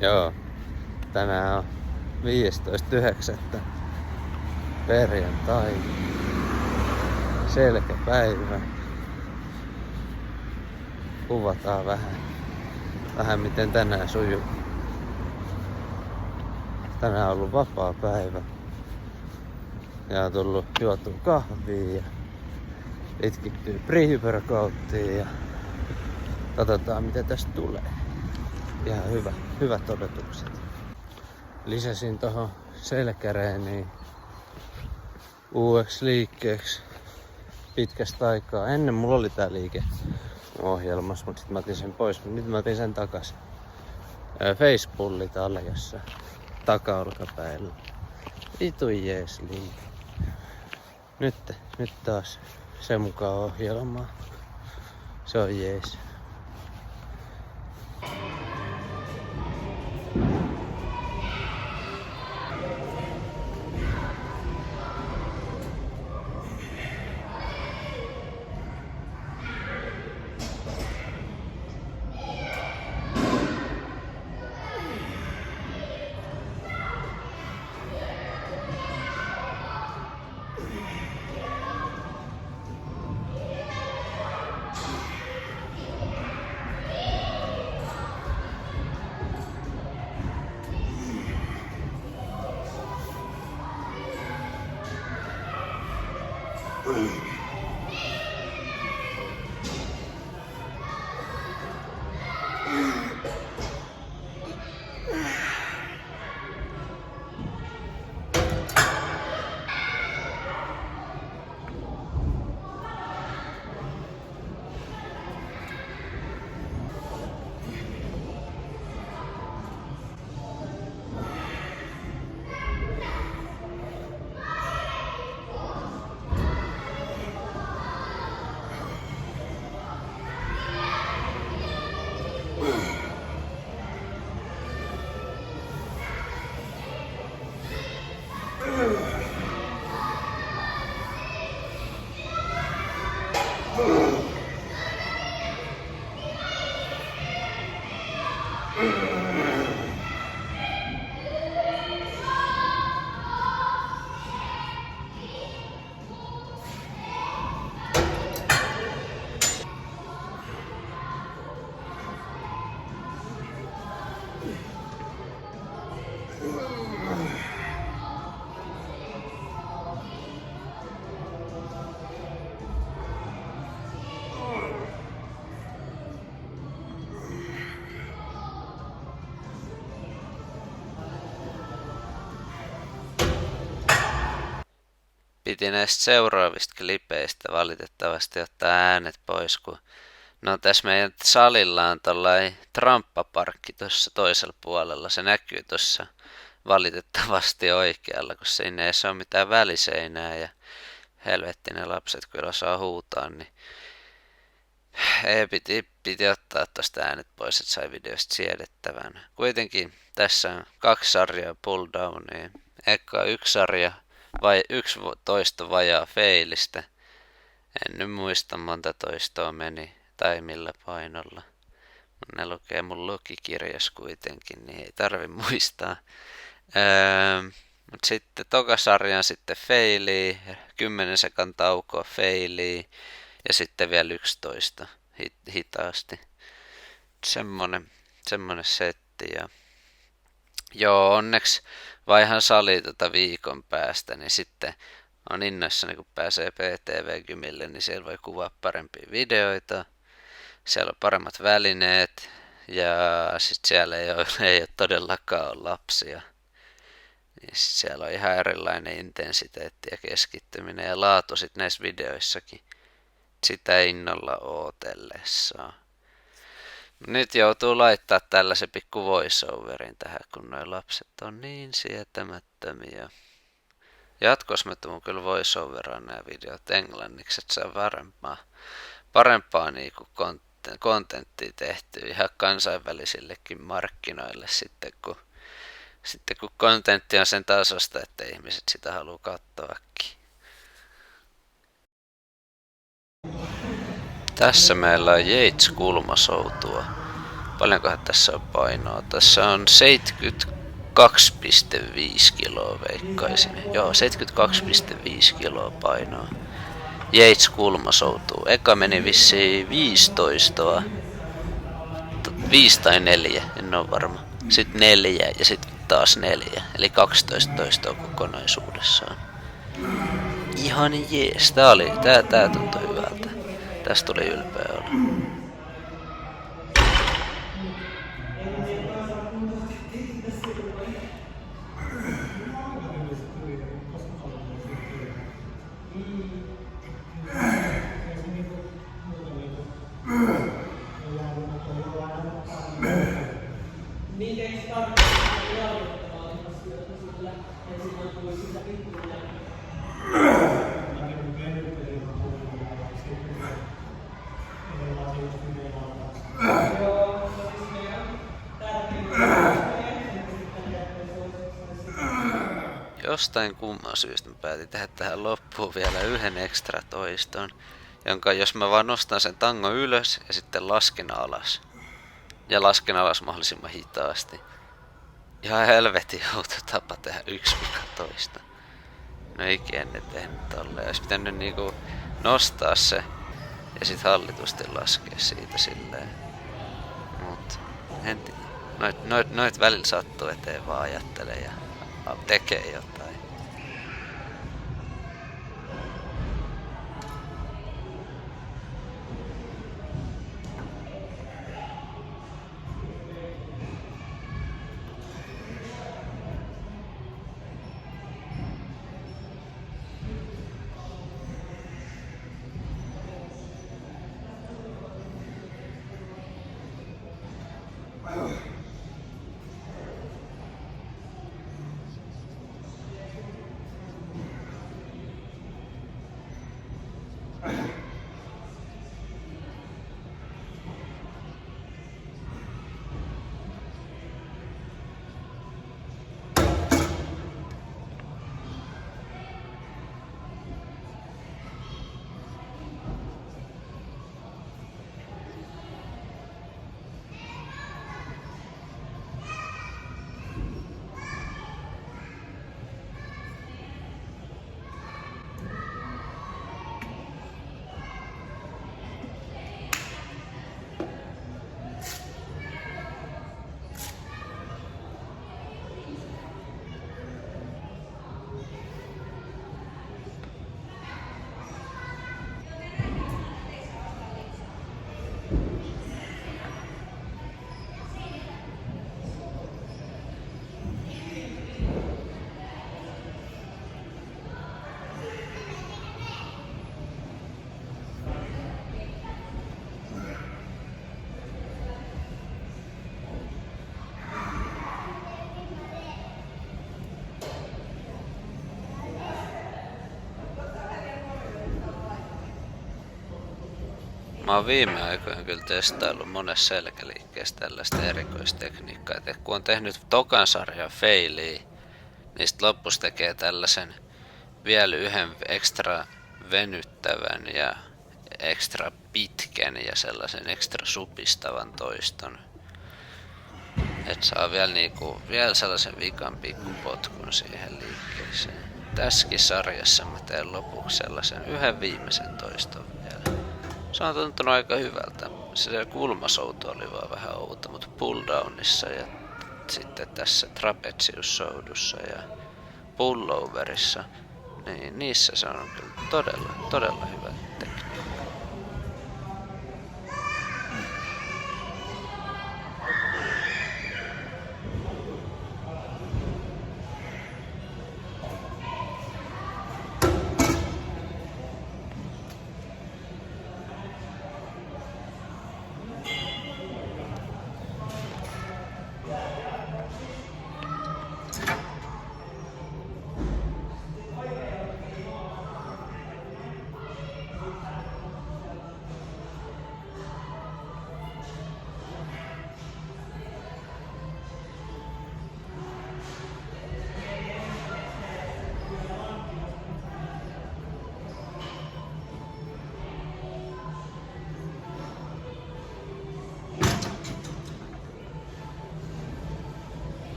Joo, tänään on 15.9. perjantai. Selkäpäivä. Kuvataan vähän miten tänään sujuu. Tänään on ollut vapaa päivä. Ja on tullut juotua kahvia ja itkittyy pre-workouttiin ja katsotaan mitä tästä tulee. Ihan hyvät odotukset. Lisäsin tohon selkäreeniin uudeksi liikkeeksi pitkästä aikaa. Ennen mulla oli tää liike ohjelmassa, mutta sit mä otin sen pois. Nyt mä otin sen takas. Facepulli täällä jossain takaolkapäillä. Vitu jees liike. Nyt taas sen mukaan ohjelmaa. Se on jees. Piti näistä seuraavista klipeistä valitettavasti ottaa äänet pois, kun no tässä meidän salilla on tollain tramppaparkki tuossa toisella puolella. Se näkyy tuossa valitettavasti oikealla, kun siinä ei ole mitään väliseinää ja helvetti ne lapset kyllä osaa huutaa, niin piti ottaa tosta äänet pois, että sai videosta siedettävän. Kuitenkin tässä on 2 sarjaa pulldownia. Eka 1 sarja vai 1 toisto vajaa feilistä. En nyt muista monta toistoa meni tai millä painolla. Ne lukee mun lukikirjas kuitenkin, niin ei tarvi muistaa. Mut sitten toka sarjan sitten feilii, 10 sekan taukoa feilii ja sitten vielä 11 hitaasti. Semmonen setti ja joo, onneksi vaihan sali viikon päästä, niin sitten on innoissani, kun pääsee PTV-gymille, niin siellä voi kuvaa parempia videoita. Siellä on paremmat välineet ja sitten siellä ei ole todellakaan ole lapsia. Niin siellä on ihan erilainen intensiteetti ja keskittyminen ja laatu sitten näissä videoissakin. Sitä innolla ootellessaan. Nyt joutuu laittaa tällaisen pikku voiceoverin tähän, kun noi lapset on niin sietämättömiä. Jatkossa mä tuun kyllä voiceoveraan nämä videot englanniksi, että saa parempaa niinku kontenttia tehtyä ihan kansainvälisillekin markkinoille sitten kun kontentti on sen tasosta, että ihmiset sitä haluaa katsoakin. Tässä meillä on Yates kulmasoutua. Paljonkohan tässä on painoa? Tässä on 72,5 kiloa veikkaisin. Joo, 72,5 kiloa painoa. Yates kulma soutuu. Eka meni vissiin 15. 5 tai 4, en oo varma. Sitten 4 ja sitten taas 4. Eli 12 toistoa kokonaisuudessaan. Ihan jees. Tää tuntui hyvältä. Tästä tuli ylpeä olla. Jostain kumman syystä mä päätin tehdä tähän loppuun vielä yhden ekstra toiston, jonka jos mä vaan nostan sen tangon ylös ja sitten lasken alas. Ja lasken alas mahdollisimman hitaasti. Ihan helvetin outo tapa tehdä yksi toista. No eikä ennen tehnyt tolleen. Olisi pitänyt niinku nostaa se ja sit hallitusti laskea siitä silleen. Mut en tiedä. Noit välillä sattuu eteen vaan ajattelee ja tekee jotain. Mä oon viime aikoina kyllä testaillut monessa selkäliikkeessä tällaista erikoistekniikkaa, että kun on tehnyt tokan sarjan feiliä, niin sit loppus tekee tällaisen vielä yhden ekstra venyttävän ja ekstra pitkän ja sellaisen ekstra supistavan toiston. Et saa vielä vielä sellaisen vikan pikkupotkun siihen liikkeeseen. Tässäkin sarjassa mä teen lopuksi sellaisen yhden viimeisen toiston vielä. Se on tuntunut aika hyvältä. Se kulmasoutu oli vaan vähän outo, mutta pulldownissa ja sitten tässä trapeziussoudussa ja pulloverissa, niin niissä se on kyllä todella hyvä tekniikka.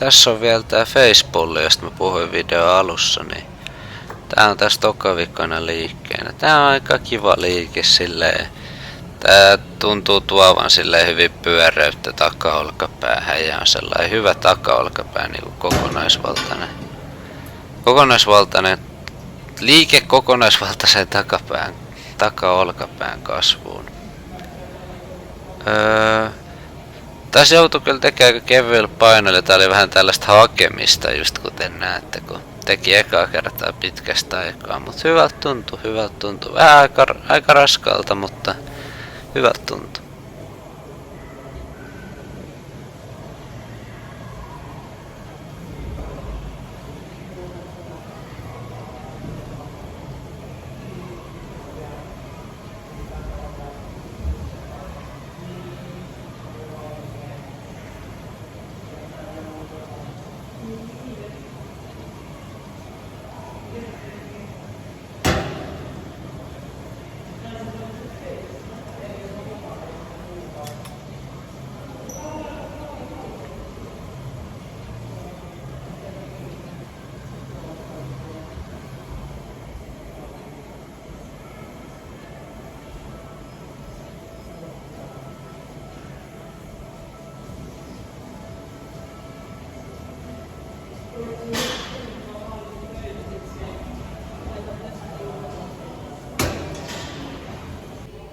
Tässä on vielä tää Facepulli, josta mä puhuin videon alussa, niin tää on tässä tokavikona liikkeenä. Tää on aika kiva liike silleen. Tää tuntuu tuovan silleen hyvin pyöreyttä takaolkapäähän ja on sellainen hyvä takaolkapää niinku kokonaisvaltainen liike kokonaisvaltaisen takaolkapään kasvuun. Tässä joutui kyllä tekemään aika kevyillä painoilla. Tää oli vähän tällaista hakemista, just kuten näette, kun teki ekaa kertaa pitkästä aikaa. Mutta hyvältä tuntui. Vähän aika raskalta, mutta hyvältä tuntui.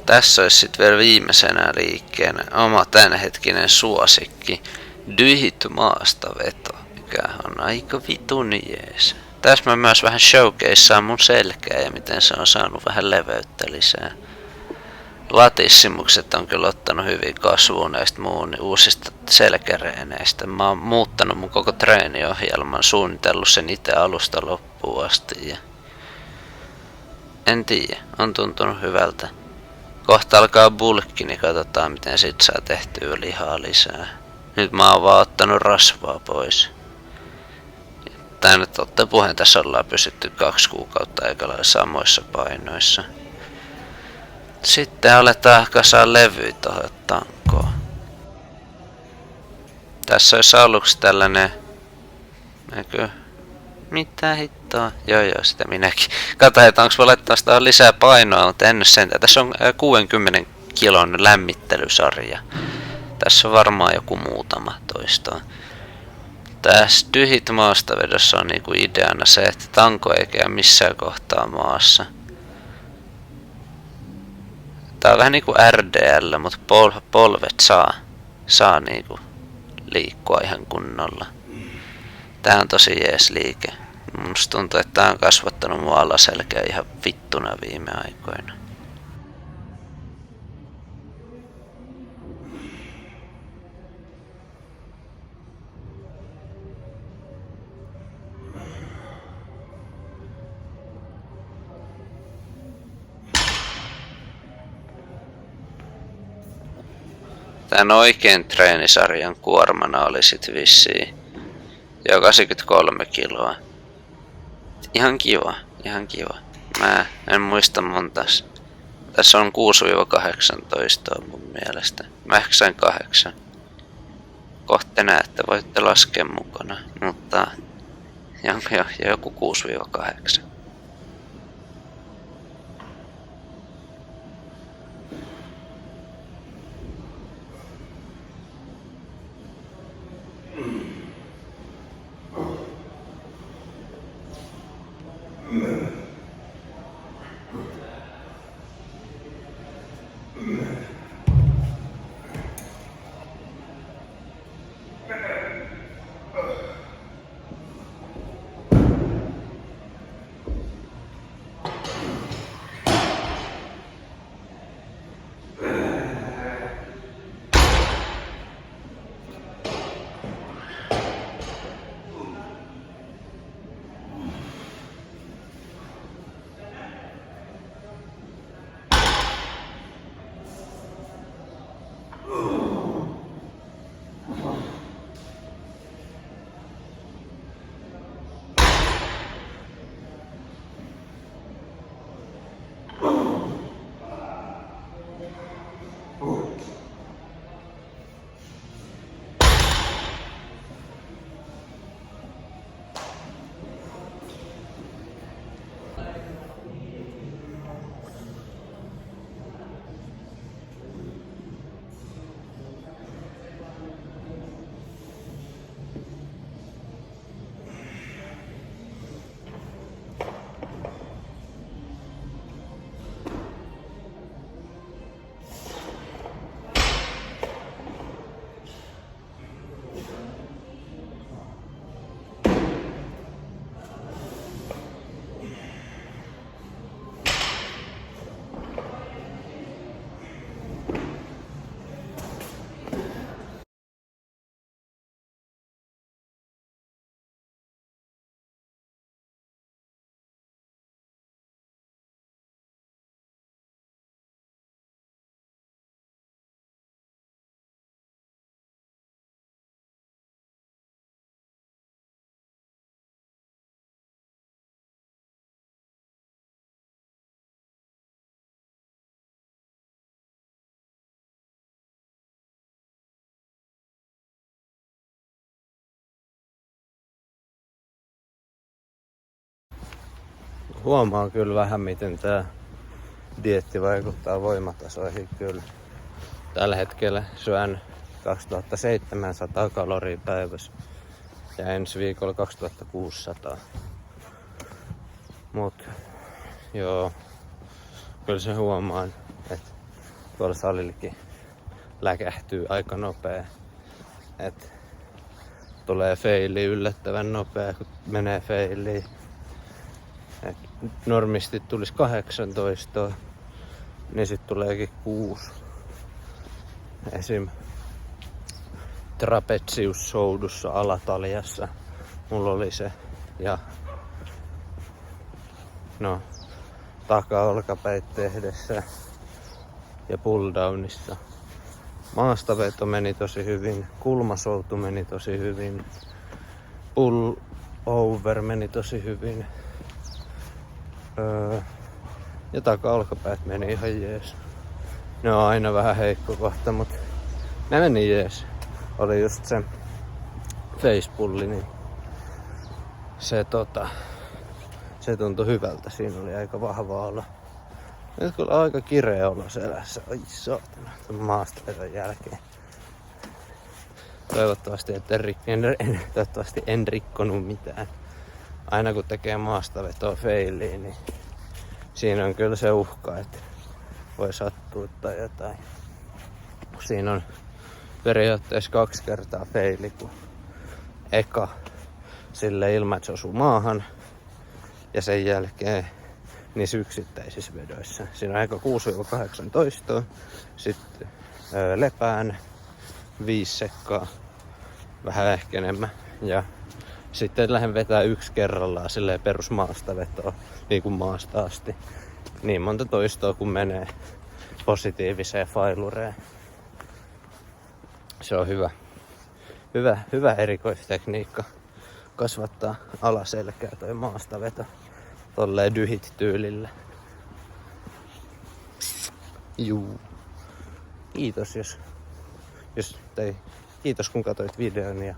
Tässä olisi sitten vielä viimeisenä liikkeenä oma tämänhetkinen suosikki. Dyhity maastaveto, mikä on aika vitun jees. Tässä mä myös vähän showcaseaan mun selkää ja miten se on saanut vähän leveyttä lisää. Latissimukset on kyllä ottanut hyvin kasvuun näistä muun uusista selkäreeneistä. Mä oon muuttanut mun koko treeniohjelman, suunnitellut sen itse alusta loppuun asti. Ja en tiedä, on tuntunut hyvältä. Kohta alkaa bulkki, niin katsotaan miten sit saa tehtyä lihaa lisää. Nyt mä oon vaan ottanut rasvaa pois. Tää nyt totta puheen tässä ollaan pysytty 2 kuukautta aika lailla samoissa painoissa. Sitten aletaan kasaa levyä tohon tankoon. Tässä olisi aluksi tällainen... Näkyy? Mitä hittoa? Joo, sitä minäkin. Kato, että onks voi laittaa sitä lisää painoa, mutta en sentään. Tässä on 60 kilon lämmittelysarja. Tässä on varmaan joku muutama toistoa. Tässä Dyhity maastavedossa on niinku ideana se, että tanko ei käy missään kohtaa maassa. Tää on vähän niinku RDL, mutta polvet saa niinku liikkua ihan kunnolla. Tää on tosi jees liike. Musta tuntuu, että tää on kasvattanut mun alaselkeä ihan vittuna viime aikoina. Tän oikein treenisarjan kuormana oli sit vissiin jo 83 kiloa. Ihan kiva. Mä en muista montas. Tässä on 6-18 mun mielestä. Mä ehkä sain 8. Kohta näette, voitte laskea mukana. Mutta joku 6-8. huomaa kyllä vähän miten tää dieetti vaikuttaa voimatasoihin kyllä. Tällä hetkellä syön 2700 kaloria päivässä ja ensi viikolla 2600. Mut joo, kyllä se huomaan, että tuolla salillekin läkähtyy aika nopea. Et tulee feili yllättävän nopea, kun menee feiliin. Et normisti tulisi 18, niin sit tuleekin 6. Esim. Trapezius-soudussa alataljassa mulla oli se. Ja no, takaolkapäät tehdessä ja pulldownissa. Maastaveto meni tosi hyvin, kulmasoutu meni tosi hyvin, pull over meni tosi hyvin. Ja takaolkapäät meni ihan jees. Ne on aina vähän heikko kohta, mut ne meni jees. Oli just se facepulli, niin se tuntui hyvältä. Siinä oli aika vahva olo. Nyt kun on aika kireä olo selässä. Oi saatana, tuon maastavedon jälkeen. Toivottavasti en rikkonut mitään. Aina kun tekee maastavetoa feiliin, niin siinä on kyllä se uhka, että voi sattua tai jotain. Siinä on periaatteessa 2 kertaa feili, kun eka sille ilman, että se osuu maahan. Ja sen jälkeen niissä yksittäisissä vedoissa. Siinä on aika 6-18. Sitten lepään 5 sekkaa. Vähän ehkä enemmän. Ja sitten lähden vetää 1 kerrallaan silleen perusmaastavetoa. Niin kuin maasta asti. Niin monta toistoa kun menee positiiviseen failureen. Se on hyvä erikoistekniikka. Kasvattaa alaselkää toi maastaveto. Tolleen dyhit-tyylillä. Juu. Kiitos kiitos kun katsoit videon ja